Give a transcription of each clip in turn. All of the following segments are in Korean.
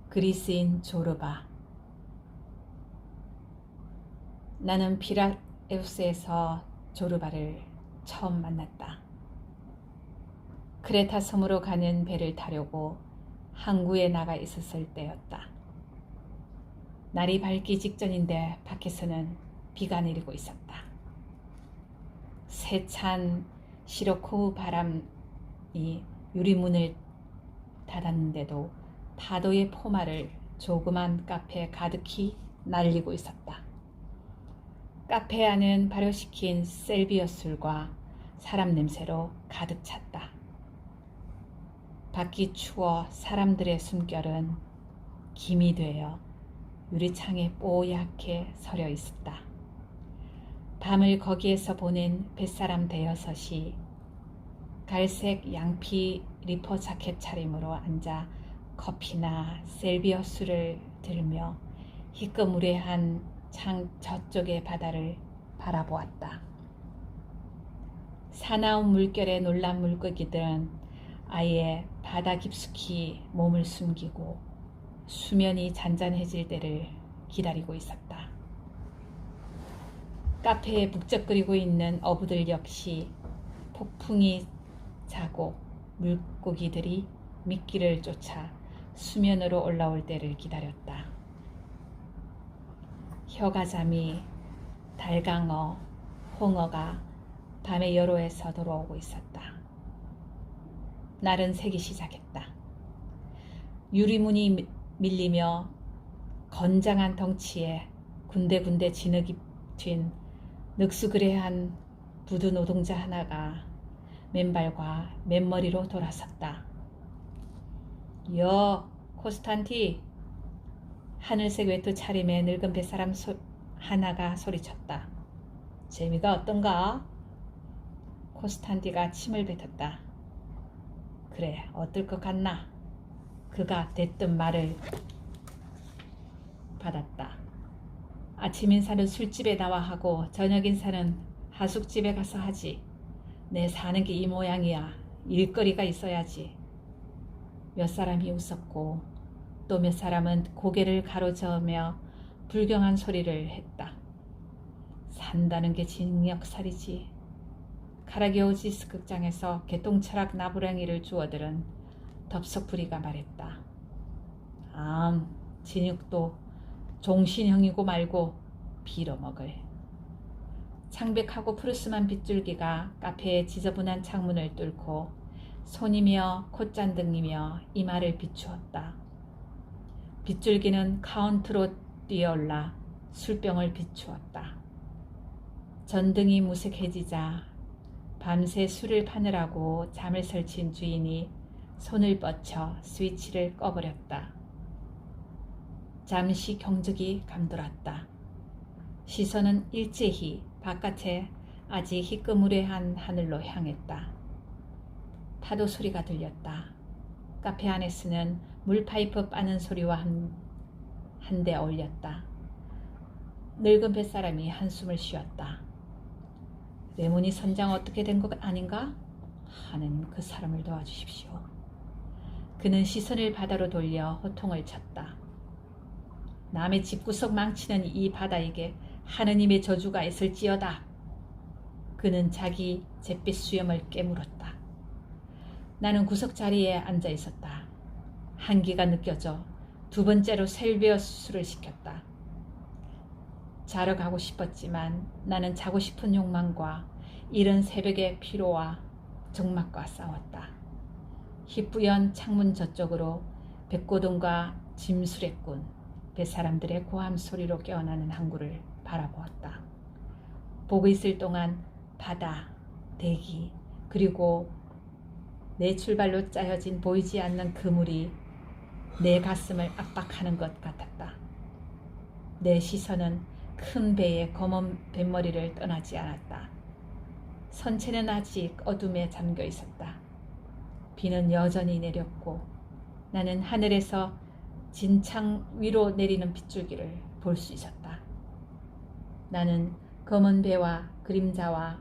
그리스인 조르바. 나는 피라에우스에서 조르바를 처음 만났다. 크레타 섬으로 가는 배를 타려고 항구에 나가 있었을 때였다. 날이 밝기 직전인데 밖에서는 비가 내리고 있었다. 세찬 시로코우 바람이 유리문을 닫았는데도 파도의 포마를 조그만 카페에 가득히 날리고 있었다. 카페 안은 발효시킨 셀비어 술과 사람 냄새로 가득 찼다. 밖이 추워 사람들의 숨결은 김이 되어 유리창에 뽀얗게 서려 있었다. 밤을 거기에서 보낸 뱃사람 대여섯이 갈색 양피 리퍼 자켓 차림으로 앉아 커피나 셀비어 술을 들며 희끄무레한 창 저쪽의 바다를 바라보았다. 사나운 물결에 놀란 물고기들은 아예 바다 깊숙이 몸을 숨기고 수면이 잔잔해질 때를 기다리고 있었다. 카페에 북적거리고 있는 어부들 역시 폭풍이 자고 물고기들이 미끼를 쫓아 수면으로 올라올 때를 기다렸다. 혀가자미, 달강어, 홍어가 밤의 여로에서 돌아오고 있었다. 날은 새기 시작했다. 유리문이 밀리며 건장한 덩치에 군데군데 진흙이 튄 늑수그레한 부두 노동자 하나가 맨발과 맨머리로 돌아섰다. 여, 코스탄티! 하늘색 외투 차림의 늙은 뱃사람 하나가 소리쳤다. 재미가 어떤가? 코스탄티가 침을 뱉었다. 그래, 어떨 것 같나? 그가 대뜸 말을 받았다. 아침 인사는 술집에 나와 하고 저녁 인사는 하숙집에 가서 하지. 내 사는 게 이 모양이야. 일거리가 있어야지. 몇 사람이 웃었고 또 몇 사람은 고개를 가로저으며 불경한 소리를 했다. 산다는 게 징역살이지. 카라기오지스 극장에서 개똥철학 나부랭이를 주워들은 덥석부리가 말했다. 진흙도 종신형이고 말고 빌어먹을. 창백하고 푸르스만 빗줄기가 카페의 지저분한 창문을 뚫고 손이며 콧잔등이며 이마를 비추었다. 빗줄기는 카운트로 뛰어올라 술병을 비추었다. 전등이 무색해지자 밤새 술을 파느라고 잠을 설친 주인이 손을 뻗쳐 스위치를 꺼버렸다. 잠시 경적이 감돌았다. 시선은 일제히 바깥에 아직 희끄무레한 하늘로 향했다. 파도 소리가 들렸다. 카페 안에서는 물파이프 빠는 소리와 한데 어울렸다. 늙은 뱃사람이 한숨을 쉬었다. 레몬이 선장 어떻게 된 것 아닌가? 하는 그 사람을 도와주십시오. 그는 시선을 바다로 돌려 호통을 쳤다. 남의 집구석 망치는 이 바다에게 하느님의 저주가 있을지어다. 그는 자기 잿빛 수염을 깨물었다. 나는 구석 자리에 앉아 있었다. 한기가 느껴져 두 번째로 셀비어 수술을 시켰다. 자러 가고 싶었지만 나는 자고 싶은 욕망과 이른 새벽의 피로와 적막과 싸웠다. 희뿌연 창문 저쪽으로 백고동과 짐수레꾼, 뱃사람들의 고함 소리로 깨어나는 항구를 바라보았다. 보고 있을 동안 바다, 대기, 그리고 내 출발로 짜여진 보이지 않는 그물이 내 가슴을 압박하는 것 같았다. 내 시선은 큰 배의 검은 뱃머리를 떠나지 않았다. 선체는 아직 어둠에 잠겨 있었다. 비는 여전히 내렸고 나는 하늘에서 진창 위로 내리는 빗줄기를 볼 수 있었다. 나는 검은 배와 그림자와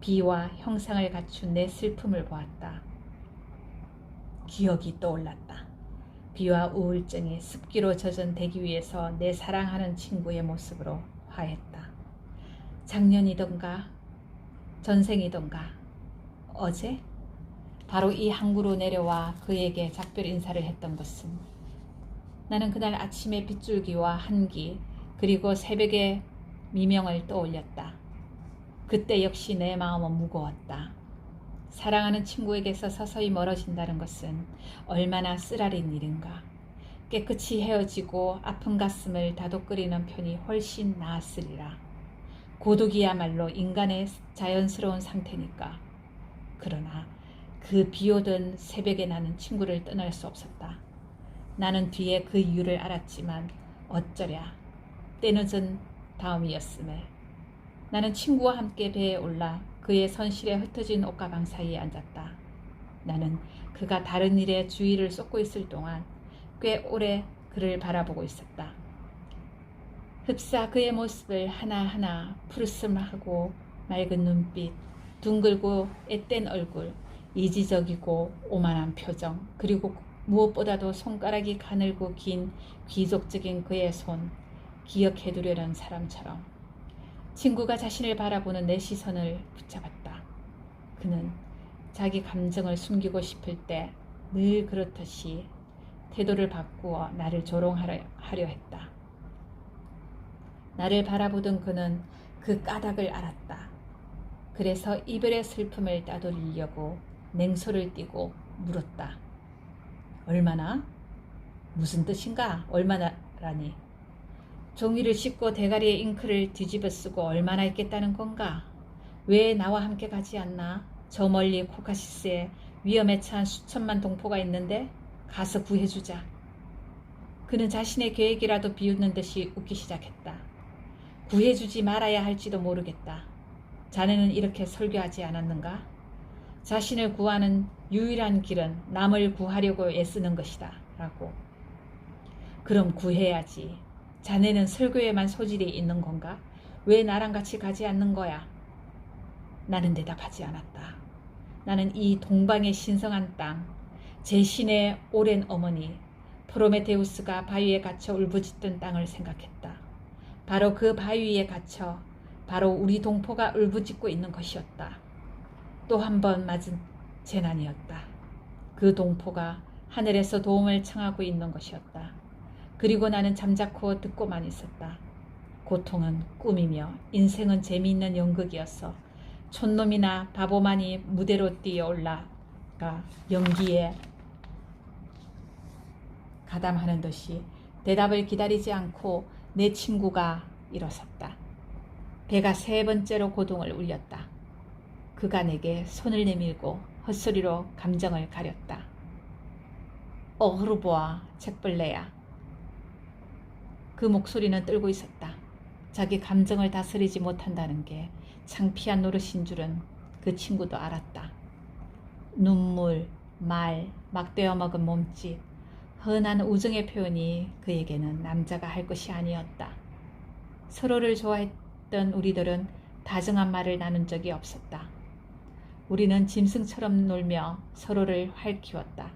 비와 형상을 갖춘 내 슬픔을 보았다. 기억이 떠올랐다. 비와 우울증이 습기로 젖은 대기 위에서 내 사랑하는 친구의 모습으로 화했다. 작년이던가 전생이던가 어제 바로 이 항구로 내려와 그에게 작별 인사를 했던 것은 나는 그날 아침의 빗줄기와 한기 그리고 새벽의 미명을 떠올렸다. 그때 역시 내 마음은 무거웠다. 사랑하는 친구에게서 서서히 멀어진다는 것은 얼마나 쓰라린 일인가. 깨끗이 헤어지고 아픈 가슴을 다독거리는 편이 훨씬 나았으리라. 고독이야말로 인간의 자연스러운 상태니까. 그러나 그 비오던 새벽에 나는 친구를 떠날 수 없었다. 나는 뒤에 그 이유를 알았지만 어쩌랴 때늦은 다음이었음에 나는 친구와 함께 배에 올라 그의 선실에 흩어진 옷가방 사이에 앉았다. 나는 그가 다른 일에 주의를 쏟고 있을 동안 꽤 오래 그를 바라보고 있었다. 흡사 그의 모습을 하나하나 푸르스름하고 맑은 눈빛, 둥글고 앳된 얼굴, 이지적이고 오만한 표정, 그리고 무엇보다도 손가락이 가늘고 긴 귀족적인 그의 손, 기억해두려는 사람처럼 친구가 자신을 바라보는 내 시선을 붙잡았다. 그는 자기 감정을 숨기고 싶을 때 늘 그렇듯이 태도를 바꾸어 나를 조롱하려 했다. 나를 바라보던 그는 그 까닭을 알았다. 그래서 이별의 슬픔을 따돌리려고 냉소를 띠고 물었다. 얼마나? 무슨 뜻인가? 얼마나라니? 종이를 씹고 대가리에 잉크를 뒤집어 쓰고 얼마나 있겠다는 건가? 왜 나와 함께 가지 않나? 저 멀리 코카시스에 위험에 처한 수천만 동포가 있는데 가서 구해주자. 그는 자신의 계획이라도 비웃는 듯이 웃기 시작했다. 구해주지 말아야 할지도 모르겠다. 자네는 이렇게 설교하지 않았는가? 자신을 구하는 유일한 길은 남을 구하려고 애쓰는 것이다. 라고. 그럼 구해야지. 자네는 설교에만 소질이 있는 건가? 왜 나랑 같이 가지 않는 거야? 나는 대답하지 않았다. 나는 이 동방의 신성한 땅, 제 신의 오랜 어머니, 프로메테우스가 바위에 갇혀 울부짖던 땅을 생각했다. 바로 그 바위에 갇혀 바로 우리 동포가 울부짖고 있는 것이었다. 또 한 번 맞은 재난이었다. 그 동포가 하늘에서 도움을 청하고 있는 것이었다. 그리고 나는 잠자코 듣고만 있었다. 고통은 꿈이며 인생은 재미있는 연극이었어. 촌놈이나 바보만이 무대로 뛰어 올라가 연기에 가담하는 듯이 대답을 기다리지 않고 내 친구가 일어섰다. 배가 세 번째로 고동을 울렸다. 그가 내게 손을 내밀고 헛소리로 감정을 가렸다. 어흐르보아 책벌레야. 그 목소리는 떨고 있었다. 자기 감정을 다스리지 못한다는 게 창피한 노릇인 줄은 그 친구도 알았다. 눈물, 말, 막 베어먹은 몸짓, 흔한 우정의 표현이 그에게는 남자가 할 것이 아니었다. 서로를 좋아했던 우리들은 다정한 말을 나눈 적이 없었다. 우리는 짐승처럼 놀며 서로를 활키웠다.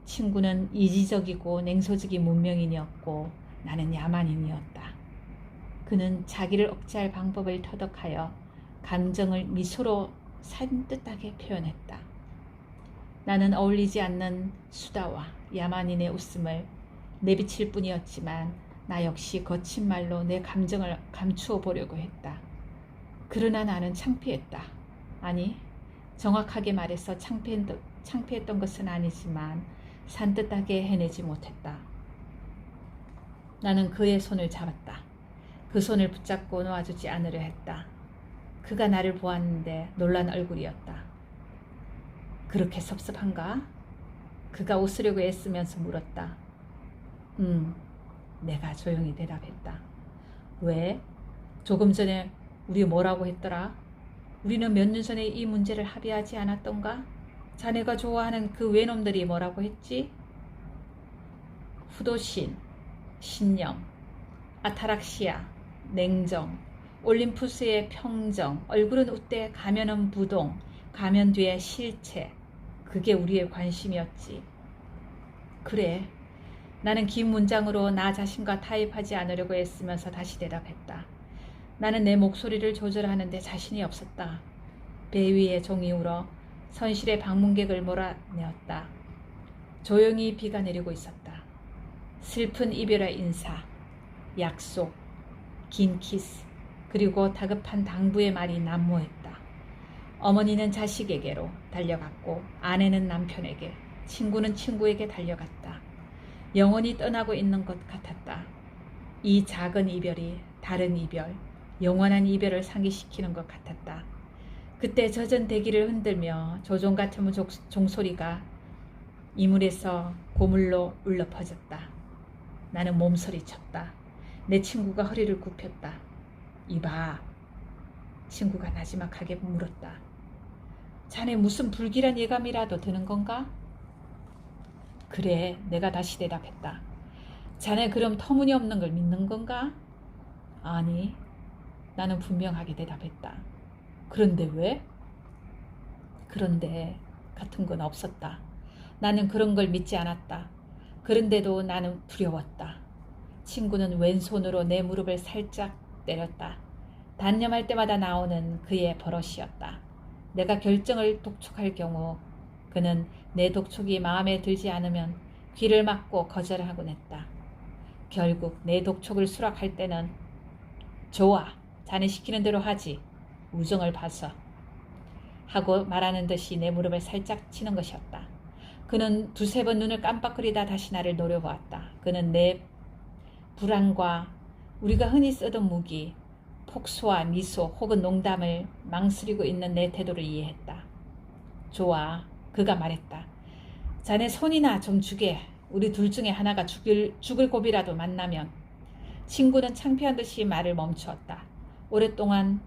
친구는 이지적이고 냉소적인 문명인이었고 나는 야만인이었다. 그는 자기를 억제할 방법을 터득하여 감정을 미소로 산뜻하게 표현했다. 나는 어울리지 않는 수다와 야만인의 웃음을 내비칠 뿐이었지만 나 역시 거친 말로 내 감정을 감추어 보려고 했다. 그러나 나는 창피했다. 아니, 정확하게 말해서 창피했던 것은 아니지만 산뜻하게 해내지 못했다. 나는 그의 손을 잡았다. 그 손을 붙잡고 놓아주지 않으려 했다. 그가 나를 보았는데 놀란 얼굴이었다. 그렇게 섭섭한가? 그가 웃으려고 애쓰면서 물었다. 내가 조용히 대답했다. 왜? 조금 전에 우리 뭐라고 했더라? 우리는 몇 년 전에 이 문제를 합의하지 않았던가? 자네가 좋아하는 그 외놈들이 뭐라고 했지? 후도신, 신령, 아타락시아, 냉정, 올림푸스의 평정, 얼굴은 웃대 가면은 부동, 가면 뒤에 실체. 그게 우리의 관심이었지. 그래, 나는 긴 문장으로 나 자신과 타협하지 않으려고 애쓰면서 다시 대답했다. 나는 내 목소리를 조절하는데 자신이 없었다. 배 위에 종이 울어 선실의 방문객을 몰아내었다. 조용히 비가 내리고 있었다. 슬픈 이별의 인사, 약속, 긴 키스, 그리고 다급한 당부의 말이 난무했다. 어머니는 자식에게로 달려갔고 아내는 남편에게, 친구는 친구에게 달려갔다. 영원히 떠나고 있는 것 같았다. 이 작은 이별이 다른 이별, 영원한 이별을 상기시키는 것 같았다. 그때 젖은 대기를 흔들며 조종 같은 종소리가 이물에서 고물로 울려 퍼졌다. 나는 몸서리쳤다. 내 친구가 허리를 굽혔다. 이봐. 친구가 나지막하게 물었다. 자네 무슨 불길한 예감이라도 드는 건가? 그래, 내가 다시 대답했다. 자네 그럼 터무니없는 걸 믿는 건가? 아니, 나는 분명하게 대답했다. 그런데 왜? 그런데 같은 건 없었다. 나는 그런 걸 믿지 않았다. 그런데도 나는 두려웠다. 친구는 왼손으로 내 무릎을 살짝 때렸다. 단념할 때마다 나오는 그의 버릇이었다. 내가 결정을 독촉할 경우 그는 내 독촉이 마음에 들지 않으면 귀를 막고 거절하곤 했다. 결국 내 독촉을 수락할 때는 좋아, 자네 시키는 대로 하지. 우정을 봐서. 하고 말하는 듯이 내 무릎을 살짝 치는 것이었다. 그는 두세 번 눈을 깜빡거리다 다시 나를 노려보았다. 그는 내 불안과 우리가 흔히 쓰던 무기, 폭소와 미소 혹은 농담을 망설이고 있는 내 태도를 이해했다. 좋아, 그가 말했다. 자네 손이나 좀 주게. 우리 둘 중에 하나가 죽을 고비라도 만나면. 친구는 창피한 듯이 말을 멈추었다. 오랫동안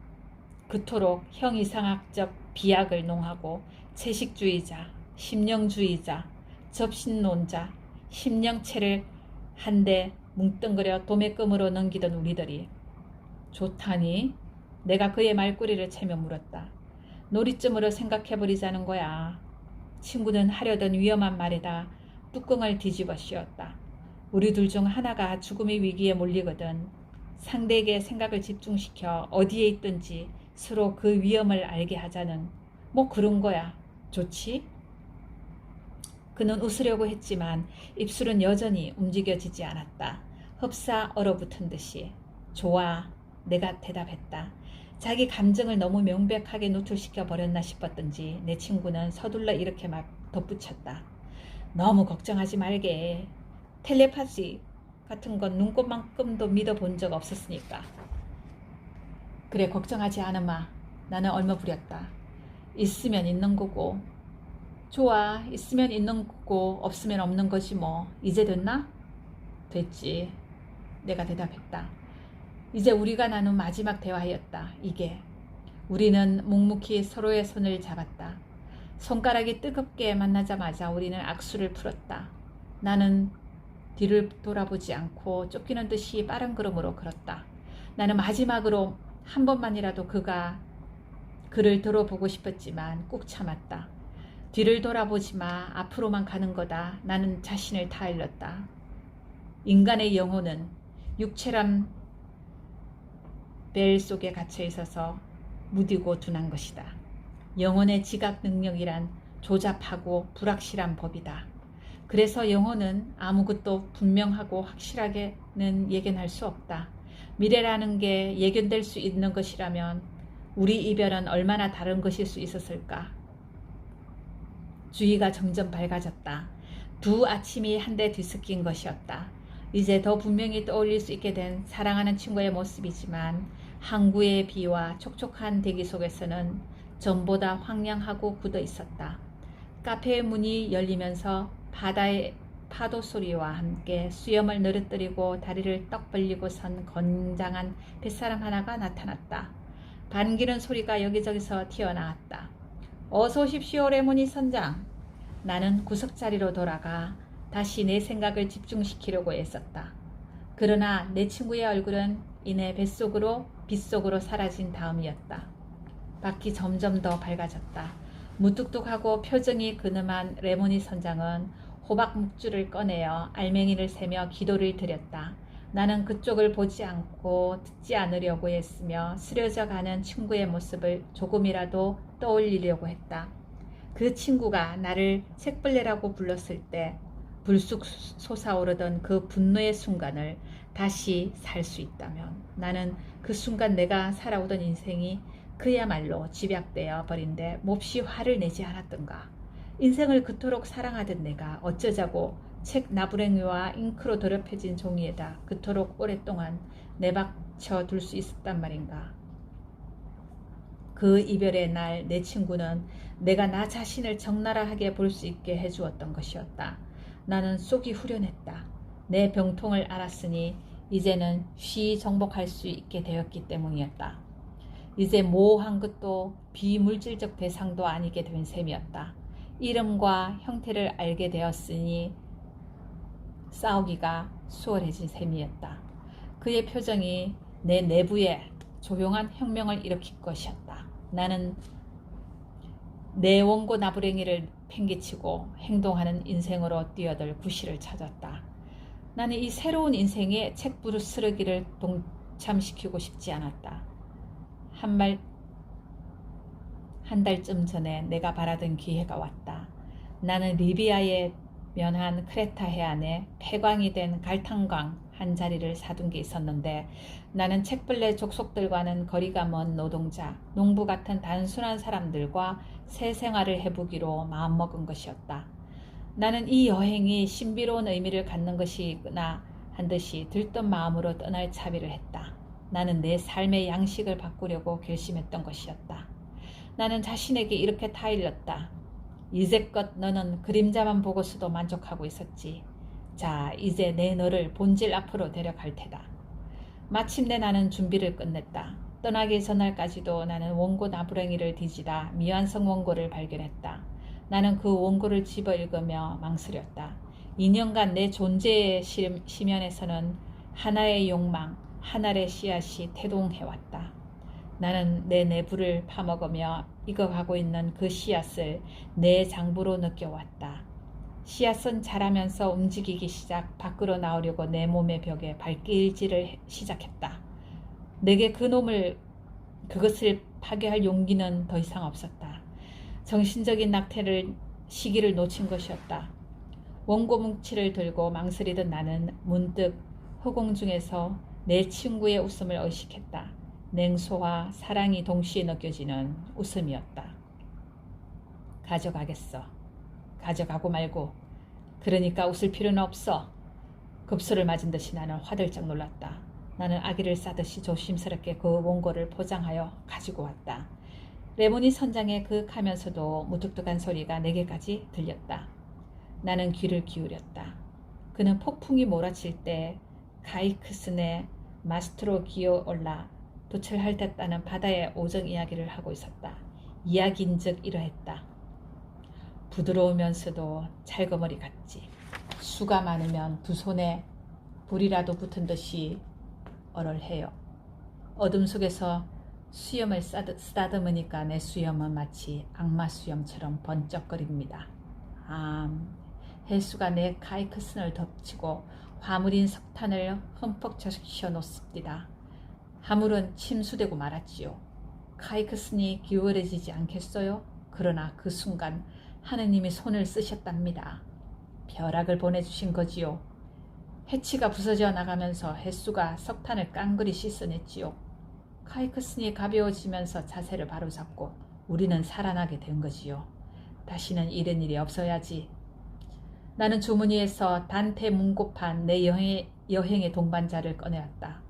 그토록 형이상학적 비약을 농하고 채식주의자, 심령주의자, 접신론자, 심령체를 한데 뭉뚱그려 도매금으로 넘기던 우리들이 좋다니? 내가 그의 말꼬리를 채며 물었다. 놀이쯤으로 생각해버리자는 거야. 친구는 하려던 위험한 말에다 뚜껑을 뒤집어 씌웠다. 우리 둘 중 하나가 죽음의 위기에 몰리거든 상대에게 생각을 집중시켜 어디에 있든지 서로 그 위험을 알게 하자는 뭐 그런 거야. 좋지? 그는 웃으려고 했지만 입술은 여전히 움직여지지 않았다. 흡사 얼어붙은 듯이. 좋아, 내가 대답했다. 자기 감정을 너무 명백하게 노출시켜 버렸나 싶었던지 내 친구는 서둘러 이렇게 막 덧붙였다. 너무 걱정하지 말게. 텔레파시 같은 건 눈꽃만큼도 믿어본 적 없었으니까. 그래, 걱정하지 않으마. 나는 얼머부렸다. 있으면 있는 거고. 좋아, 있으면 있는 거고 없으면 없는 거지 뭐. 이제 됐나? 됐지. 내가 대답했다. 이제 우리가 나눈 마지막 대화였다. 이게. 우리는 묵묵히 서로의 손을 잡았다. 손가락이 뜨겁게 만나자마자 우리는 악수를 풀었다. 나는 뒤를 돌아보지 않고 쫓기는 듯이 빠른 걸음으로 걸었다. 나는 마지막으로 한 번만이라도 그를 들어보고 싶었지만 꾹 참았다. 뒤를 돌아보지 마. 앞으로만 가는 거다. 나는 자신을 타일렀다. 인간의 영혼은 육체란 벨 속에 갇혀 있어서 무디고 둔한 것이다. 영혼의 지각 능력이란 조잡하고 불확실한 법이다. 그래서 영혼은 아무것도 분명하고 확실하게는 예견할 수 없다. 미래라는 게 예견될 수 있는 것이라면 우리 이별은 얼마나 다른 것일 수 있었을까? 주위가 점점 밝아졌다. 두 아침이 한데 뒤섞인 것이었다. 이제 더 분명히 떠올릴 수 있게 된 사랑하는 친구의 모습이지만 항구의 비와 촉촉한 대기 속에서는 전보다 황량하고 굳어 있었다. 카페의 문이 열리면서 바다의 파도 소리와 함께 수염을 늘어뜨리고 다리를 떡 벌리고 선 건장한 뱃사람 하나가 나타났다. 반기는 소리가 여기저기서 튀어나왔다. 어서 오십시오, 레모니 선장. 나는 구석자리로 돌아가 다시 내 생각을 집중시키려고 애썼다. 그러나 내 친구의 얼굴은 이내 빗속으로 사라진 다음이었다. 밖이 점점 더 밝아졌다. 무뚝뚝하고 표정이 근엄한 레모니 선장은 호박 묵주를 꺼내어 알맹이를 세며 기도를 드렸다. 나는 그쪽을 보지 않고 듣지 않으려고 했으며 스려져 가는 친구의 모습을 조금이라도 떠올리려고 했다. 그 친구가 나를 책벌레라고 불렀을 때 불쑥 솟아오르던 그 분노의 순간을 다시 살 수 있다면 나는 그 순간 내가 살아오던 인생이 그야말로 집약되어 버린데 몹시 화를 내지 않았던가. 인생을 그토록 사랑하던 내가 어쩌자고 책 나부랭이와 잉크로 더럽혀진 종이에다 그토록 오랫동안 내박쳐 둘 수 있었단 말인가. 그 이별의 날 내 친구는 내가 나 자신을 적나라하게 볼 수 있게 해주었던 것이었다. 나는 속이 후련했다. 내 병통을 알았으니 이제는 쉬 정복할 수 있게 되었기 때문이었다. 이제 모호한 것도 비물질적 대상도 아니게 된 셈이었다. 이름과 형태를 알게 되었으니 싸우기가 수월해진 셈이었다. 그의 표정이 내 내부에 조용한 혁명을 일으킬 것이었다. 나는 내 원고 나부랭이를 팽개치고 행동하는 인생으로 뛰어들 구실을 찾았다. 나는 이 새로운 인생에 책 부스러기를 동참시키고 싶지 않았다. 한 달쯤 전에 내가 바라던 기회가 왔다. 나는 리비아에 면한 크레타 해안에 폐광이 된 갈탄광 한 자리를 사둔 게 있었는데 나는 책벌레 족속들과는 거리가 먼 노동자, 농부 같은 단순한 사람들과 새 생활을 해보기로 마음먹은 것이었다. 나는 이 여행이 신비로운 의미를 갖는 것이구나 한 듯이 들뜬 마음으로 떠날 차비를 했다. 나는 내 삶의 양식을 바꾸려고 결심했던 것이었다. 나는 자신에게 이렇게 타일렀다. 이제껏 너는 그림자만 보고서도 만족하고 있었지. 자, 이제 내 너를 본질 앞으로 데려갈 테다. 마침내 나는 준비를 끝냈다. 떠나기 전날까지도 나는 원고 나부랭이를 뒤지다 미완성 원고를 발견했다. 나는 그 원고를 집어 읽으며 망설였다. 2년간 내 존재의 심연에서는 하나의 욕망, 하나의 씨앗이 태동해왔다. 나는 내 내부를 파먹으며 익어가고 있는 그 씨앗을 내 장부로 느껴왔다. 씨앗은 자라면서 움직이기 시작 밖으로 나오려고 내 몸의 벽에 발길질을 시작했다. 내게 그것을 파괴할 용기는 더 이상 없었다. 정신적인 시기를 놓친 것이었다. 원고 뭉치를 들고 망설이던 나는 문득 허공 중에서 내 친구의 웃음을 의식했다. 냉소와 사랑이 동시에 느껴지는 웃음이었다. 가져가겠어. 가져가고 말고. 그러니까 웃을 필요는 없어. 급소를 맞은 듯이 나는 화들짝 놀랐다. 나는 아기를 싸듯이 조심스럽게 그 원고를 포장하여 가지고 왔다. 레몬이 선장에 그윽하면서도 무뚝뚝한 소리가 내게까지 들렸다. 나는 귀를 기울였다. 그는 폭풍이 몰아칠 때 가이크슨의 마스트로 기어올라 도철할 듯하는 바다의 오정 이야기를 하고 있었다. 이야기인즉 이러했다. 부드러우면서도 찰거머리 같지. 수가 많으면 두 손에 불이라도 붙은 듯이 얼얼해요. 어둠 속에서 수염을 쓰다듬으니까 내 수염은 마치 악마 수염처럼 번쩍거립니다. 해수가 내 가이크슨을 덮치고 화물인 석탄을 흠뻑 적셔 놓습니다. 하물은 침수되고 말았지요. 가이크슨이 기울어지지 않겠어요? 그러나 그 순간 하느님이 손을 쓰셨답니다. 벼락을 보내주신 거지요. 해치가 부서져 나가면서 해수가 석탄을 깡그리 씻어냈지요. 카이크슨이 가벼워지면서 자세를 바로잡고 우리는 살아나게 된 거지요. 다시는 이런 일이 없어야지. 나는 주머니에서 단테 문고판 내 여행의 동반자를 꺼내었다.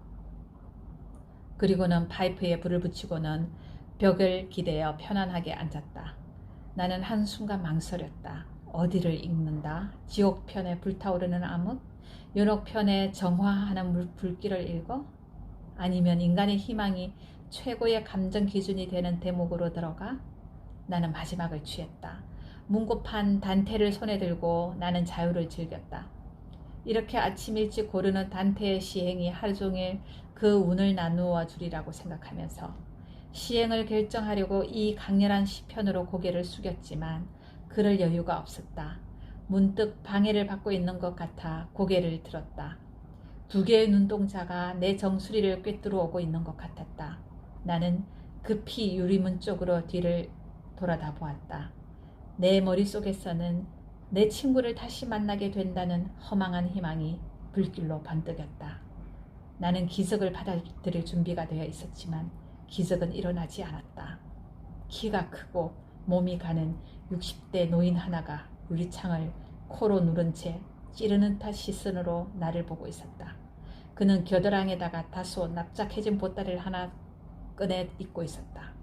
그리고는 파이프에 불을 붙이고는 벽을 기대어 편안하게 앉았다. 나는 한순간 망설였다. 어디를 읽는다? 지옥편에 불타오르는 암흑? 윤옥편에 정화하는 불길을 읽어? 아니면 인간의 희망이 최고의 감정 기준이 되는 대목으로 들어가? 나는 마지막을 취했다. 문고판 단테를 손에 들고 나는 자유를 즐겼다. 이렇게 아침 일찍 고르는 단테의 시행이 하루 종일 그 운을 나누어 주리라고 생각하면서 시행을 결정하려고 이 강렬한 시편으로 고개를 숙였지만 그럴 여유가 없었다. 문득 방해를 받고 있는 것 같아 고개를 들었다. 두 개의 눈동자가 내 정수리를 꿰뚫어 오고 있는 것 같았다. 나는 급히 유리문 쪽으로 뒤를 돌아다 보았다. 내 머릿속에서는 내 친구를 다시 만나게 된다는 허망한 희망이 불길로 번뜩였다. 나는 기적을 받아들일 준비가 되어 있었지만 기적은 일어나지 않았다. 키가 크고 몸이 가는 60대 노인 하나가 유리창을 코로 누른 채 찌르는 듯한 시선으로 나를 보고 있었다. 그는 겨드랑이에다가 다소 납작해진 보따리를 하나 꺼내 입고 있었다.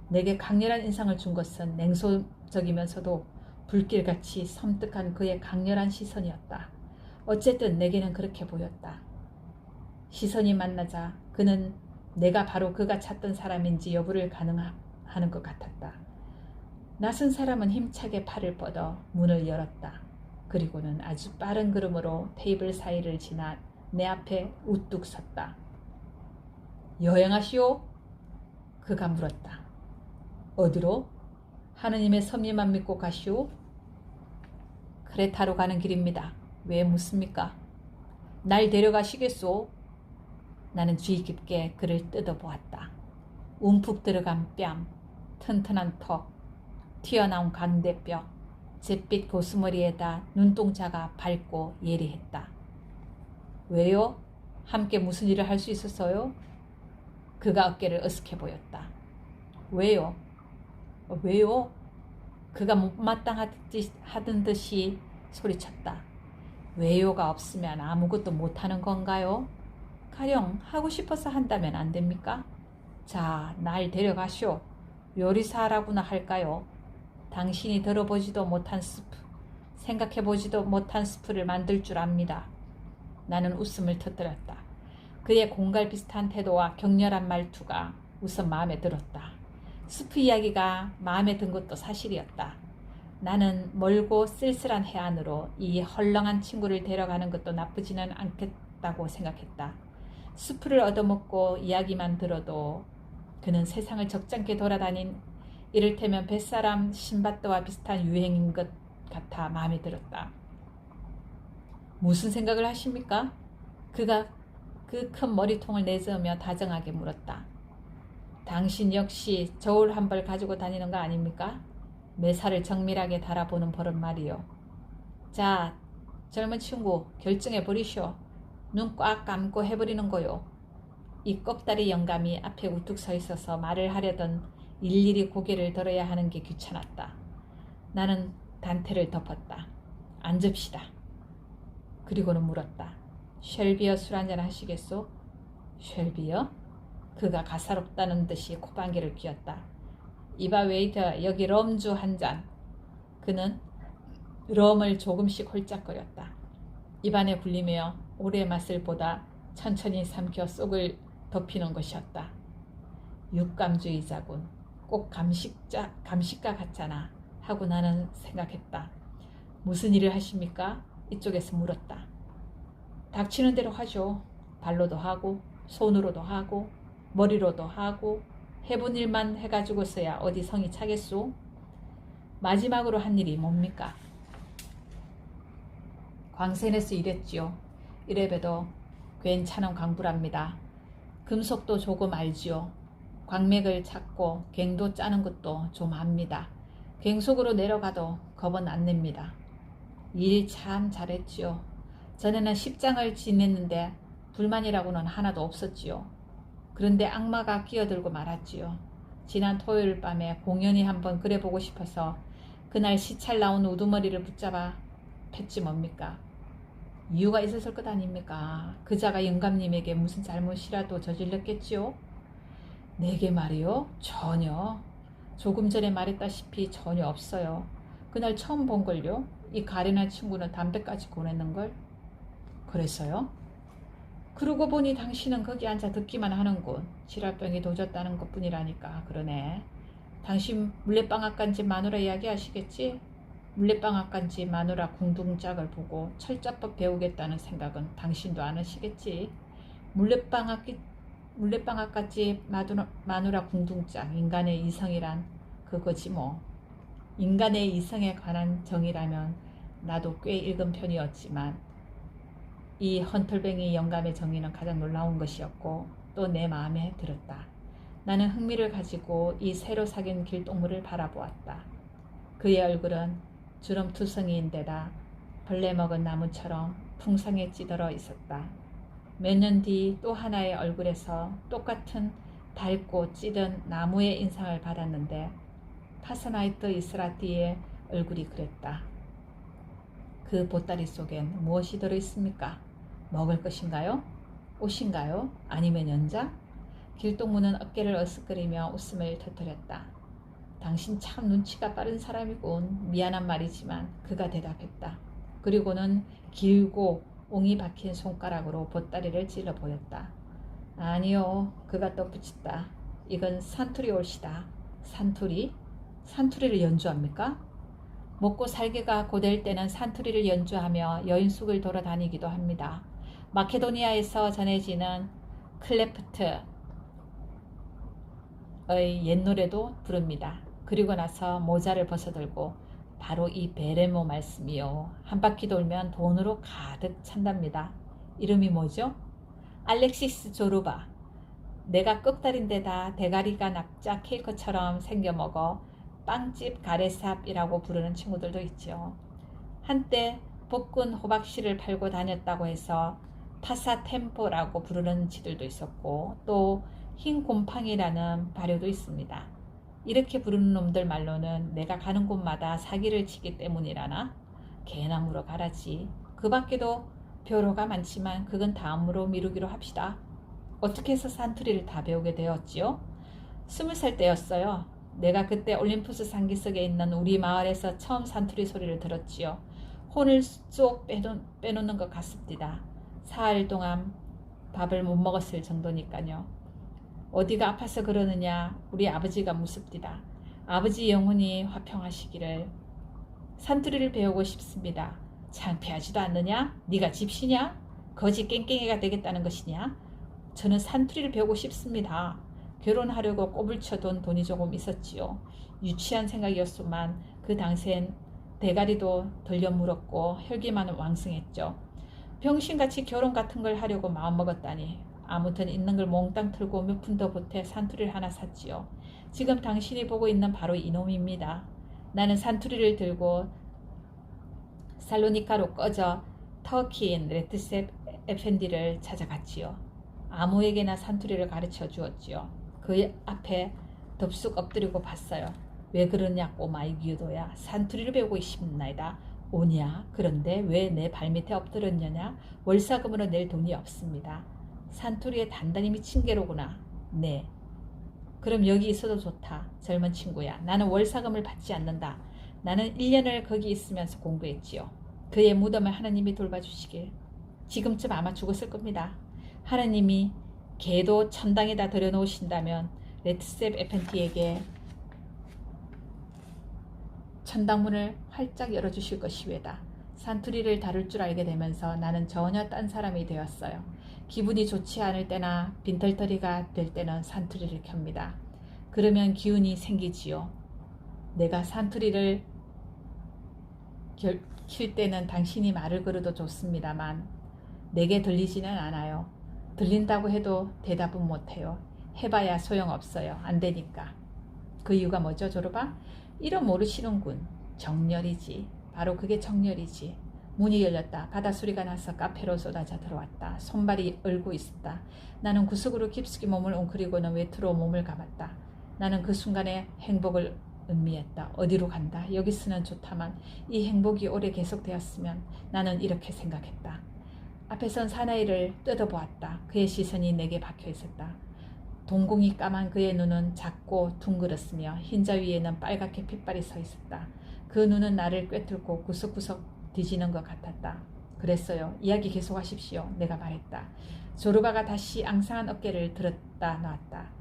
내게 강렬한 인상을 준 것은 냉소적이면서도 불길같이 섬뜩한 그의 강렬한 시선이었다. 어쨌든 내게는 그렇게 보였다. 시선이 만나자 그는 내가 바로 그가 찾던 사람인지 여부를 가늠하는 것 같았다. 낯선 사람은 힘차게 팔을 뻗어 문을 열었다. 그리고는 아주 빠른 걸음으로 테이블 사이를 지나 내 앞에 우뚝 섰다. 여행하시오? 그가 물었다. 어디로? 하느님의 섭리만 믿고 가시오? 크레타로 가는 길입니다. 왜 묻습니까? 날 데려가시겠소? 나는 주의 깊게 그를 뜯어보았다. 움푹 들어간 뺨, 튼튼한 턱, 튀어나온 광대뼈, 잿빛 고스머리에다 눈동자가 밝고 예리했다. 왜요? 함께 무슨 일을 할 수 있었어요? 그가 어깨를 으쓱해 보였다. 왜요? 왜요? 그가 못마땅하던 듯이 소리쳤다. 왜요가 없으면 아무것도 못하는 건가요? 가령 하고 싶어서 한다면 안 됩니까? 자, 날 데려가시오. 요리사라고나 할까요? 당신이 들어보지도 못한 스프, 생각해보지도 못한 스프를 만들 줄 압니다. 나는 웃음을 터뜨렸다. 그의 공갈 비슷한 태도와 격렬한 말투가 우선 마음에 들었다. 스프 이야기가 마음에 든 것도 사실이었다. 나는 멀고 쓸쓸한 해안으로 이 헐렁한 친구를 데려가는 것도 나쁘지는 않겠다고 생각했다. 스프를 얻어먹고 이야기만 들어도 그는 세상을 적잖게 돌아다닌 이를테면 뱃사람 신밧드와 비슷한 유행인 것 같아 마음에 들었다. 무슨 생각을 하십니까? 그가 그 큰 머리통을 내저으며 다정하게 물었다. 당신 역시 저울 한 벌 가지고 다니는 거 아닙니까? 매사를 정밀하게 달아보는 버릇 말이요. 자, 젊은 친구 결정해 버리시오. 눈 꽉 감고 해버리는 거요. 이 꺽다리 영감이 앞에 우뚝 서 있어서 말을 하려던 일일이 고개를 들어야 하는 게 귀찮았다. 나는 단테를 덮었다. 앉읍시다. 그리고는 물었다. 쉘비어 술 한잔 하시겠소? 쉘비어? 그가 가사롭다는 듯이 코방귀를 뀌었다. 이봐 웨이터, 여기 럼주 한 잔. 그는 럼을 조금씩 홀짝거렸다. 입안에 굴리며 오래 맛을 보다 천천히 삼켜 속을 덮이는 것이었다. 육감주의자군. 꼭 감식가 같잖아 하고 나는 생각했다. 무슨 일을 하십니까? 이쪽에서 물었다. 닥치는 대로 하죠. 발로도 하고 손으로도 하고 머리로도 하고 해본 일만 해가지고서야 어디 성이 차겠소? 마지막으로 한 일이 뭡니까? 광센에서 일했지요. 이래봬도 괜찮은 광부랍니다. 금속도 조금 알지요. 광맥을 찾고 갱도 짜는 것도 좀 압니다. 갱속으로 내려가도 겁은 안 냅니다. 일 참 잘했지요. 전에는 10장을 지냈는데 불만이라고는 하나도 없었지요. 그런데 악마가 끼어들고 말았지요. 지난 토요일 밤에 공연히 한번 그래보고 싶어서 그날 시찰 나온 우두머리를 붙잡아 팼지 뭡니까? 이유가 있었을 것 아닙니까? 그자가 영감님에게 무슨 잘못이라도 저질렀겠지요? 내게 말이요? 전혀. 조금 전에 말했다시피 전혀 없어요. 그날 처음 본걸요? 이 가련한 친구는 담배까지 보냈는걸? 그랬어요? 그러고 보니 당신은 거기 앉아 듣기만 하는군. 지랄병이 도졌다는 것뿐이라니까. 그러네. 당신 물레방앗간지 마누라 이야기 아시겠지? 물레방앗간지 마누라 궁둥짝을 보고 철자법 배우겠다는 생각은 당신도 안 하시겠지? 물레방앗간지 마누라 궁둥짝. 인간의 이성이란 그거지 뭐. 인간의 이성에 관한 정의라면 나도 꽤 읽은 편이었지만 이 헌털뱅이 영감의 정의는 가장 놀라운 것이었고 또 내 마음에 들었다. 나는 흥미를 가지고 이 새로 사귄 길동무를 바라보았다. 그의 얼굴은 주름투성이인데다 벌레 먹은 나무처럼 풍성에 찌들어 있었다. 몇 년 뒤 또 하나의 얼굴에서 똑같은 닳고 찌든 나무의 인상을 받았는데 파서나이트 이스라티의 얼굴이 그랬다. 그 보따리 속엔 무엇이 들어있습니까? 먹을 것인가요? 옷인가요? 아니면 연자? 길동무는 어깨를 어스크리며 웃음을 터뜨렸다. 당신 참 눈치가 빠른 사람이군. 미안한 말이지만 그가 대답했다. 그리고는 길고 옹이 박힌 손가락으로 보따리를 찔러 보였다. 아니요, 그가 덧붙였다. 이건 산투리 옷이다. 산투리? 산투리를 연주합니까? 먹고 살기가 고될 때는 산투리를 연주하며 여인숙을 돌아다니기도 합니다. 마케도니아에서 전해지는 클레프트의 옛 노래도 부릅니다. 그리고 나서 모자를 벗어들고 바로 이 베레모 말씀이요. 한 바퀴 돌면 돈으로 가득 찬답니다. 이름이 뭐죠? 알렉시스 조르바. 내가 꺽다리인데다 대가리가 납작 케이크처럼 생겨먹어 빵집 가래삽이라고 부르는 친구들도 있죠. 한때 볶은 호박씨를 팔고 다녔다고 해서 파사템포라고 부르는 지들도 있었고 또 흰 곰팡이라는 발효도 있습니다. 이렇게 부르는 놈들 말로는 내가 가는 곳마다 사기를 치기 때문이라나? 개나 물어 가라지. 그 밖에도 벼로가 많지만 그건 다음으로 미루기로 합시다. 어떻게 해서 산투리를 다 배우게 되었지요? 20살 때였어요. 내가 그때 올림푸스 상기석에 있는 우리 마을에서 처음 산투리 소리를 들었지요. 혼을 쏙 빼놓는 것 같습니다. 사흘 동안 밥을 못 먹었을 정도니까요. 어디가 아파서 그러느냐 우리 아버지가 묻습니다. 아버지 영혼이 화평하시기를. 산투리를 배우고 싶습니다. 창피하지도 않느냐? 네가 집시냐? 거지 깽깽이가 되겠다는 것이냐? 저는 산투리를 배우고 싶습니다. 결혼하려고 꼽을 쳐둔 돈이 조금 있었지요. 유치한 생각이었지만 그 당시엔 대가리도 덜려 물었고 혈기만은 왕성했죠. 병신같이 결혼 같은 걸 하려고 마음먹었다니. 아무튼 있는 걸 몽땅 틀고 몇 푼 더 보태 산투리를 하나 샀지요. 지금 당신이 보고 있는 바로 이놈입니다. 나는 산투리를 들고 살로니카로 꺼져 터키인 레트셉 에펜디를 찾아갔지요. 아무에게나 산투리를 가르쳐 주었지요. 그 앞에 덥석 엎드리고 봤어요. 왜 그러냐 꼬마 이규도야. 산투리를 배우고 싶나이다. 오냐? 그런데 왜 내 발밑에 엎드렸느냐? 월사금으로 낼 돈이 없습니다. 산투리에 단단히 미친 게로구나. 네. 그럼 여기 있어도 좋다. 젊은 친구야. 나는 월사금을 받지 않는다. 나는 1년을 거기 있으면서 공부했지요. 그의 무덤을 하나님이 돌봐주시길. 지금쯤 아마 죽었을 겁니다. 하나님이 개도 천당에다 들여놓으신다면 레트셉 에펜티에게 천당문을 활짝 열어주실 것이외다. 산투리를 다룰 줄 알게 되면서 나는 전혀 딴 사람이 되었어요. 기분이 좋지 않을 때나 빈털터리가 될 때는 산투리를 켭니다. 그러면 기운이 생기지요. 내가 산투리를 킬 때는 당신이 말을 걸어도 좋습니다만 내게 들리지는 않아요. 들린다고 해도 대답은 못해요. 해봐야 소용없어요. 안 되니까. 그 이유가 뭐죠, 조르바? 이름 모르시는군. 정열이지. 바로 그게 정열이지. 문이 열렸다. 바닷소리가 나서 카페로 쏟아져 들어왔다. 손발이 얼고 있었다. 나는 구석으로 깊숙이 몸을 웅크리고는 외투로 몸을 감았다. 나는 그 순간에 행복을 음미했다. 어디로 간다. 여기서는 좋다만 이 행복이 오래 계속되었으면. 나는 이렇게 생각했다. 앞에 선 사나이를 뜯어보았다. 그의 시선이 내게 박혀 있었다. 동공이 까만 그의 눈은 작고 둥그렇으며 흰자 위에는 빨갛게 핏발이 서 있었다. 그 눈은 나를 꿰뚫고 구석구석 뒤지는 것 같았다. 그랬어요. 이야기 계속하십시오. 내가 말했다. 조르바가 다시 앙상한 어깨를 들었다 놨다.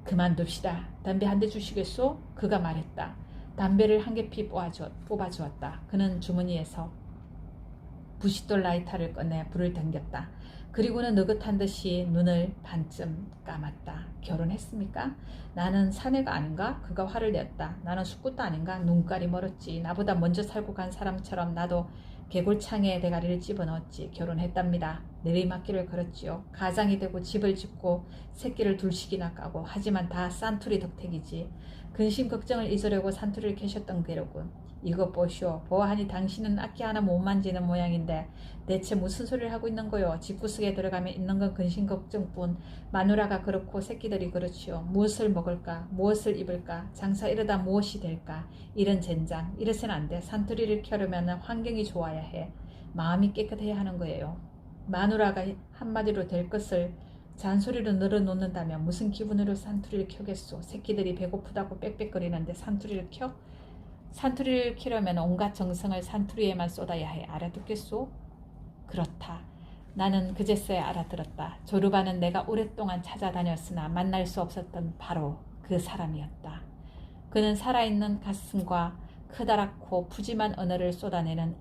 그만둡시다. 담배 한 대 주시겠소? 그가 말했다. 담배를 한 개피 뽑아주었다. 그는 주머니에서 부싯돌 라이터를 꺼내 불을 당겼다. 그리고는 느긋한 듯이 눈을 반쯤 감았다. 결혼했습니까? 나는 사내가 아닌가? 그가 화를 내었다. 나는 숙부도 아닌가? 눈깔이 멀었지. 나보다 먼저 살고 간 사람처럼 나도 개골창에 대가리를 집어넣었지. 결혼했답니다. 내리막길을 걸었지요. 가장이 되고 집을 짓고 새끼를 둘씩이나 까고. 하지만 다 싼투리 덕택이지. 근심 걱정을 잊으려고 산투리를 캐셨던 괴로군. 이것 보시오. 보아하니 당신은 악기 하나 못 만지는 모양인데 대체 무슨 소리를 하고 있는 거요? 집구석에 들어가면 있는 건 근심 걱정뿐. 마누라가 그렇고 새끼들이 그렇지요. 무엇을 먹을까? 무엇을 입을까? 장사 이러다 무엇이 될까? 이런 젠장. 이래서는 안 돼. 산투리를 켜려면 환경이 좋아야 해. 마음이 깨끗해야 하는 거예요. 마누라가 한마디로 될 것을 잔소리로 늘어놓는다면 무슨 기분으로 산투리를 켜겠소? 새끼들이 배고프다고 빽빽거리는데 산투리를 켜? 산투리를 켜려면 온갖 정성을 산투리에만 쏟아야 해. 알아듣겠소? 그렇다. 나는 그제서야 알아들었다. 조르바는 내가 오랫동안 찾아다녔으나 만날 수 없었던 바로 그 사람이었다. 그는 살아있는 가슴과 크다랗고 푸짐한 언어를 쏟아내는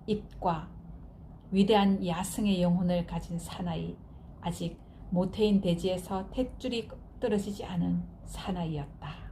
입과 위대한 야성의 영혼을 가진 사나이, 아직 모태인 대지에서 탯줄이 떨어지지 않은 사나이였다.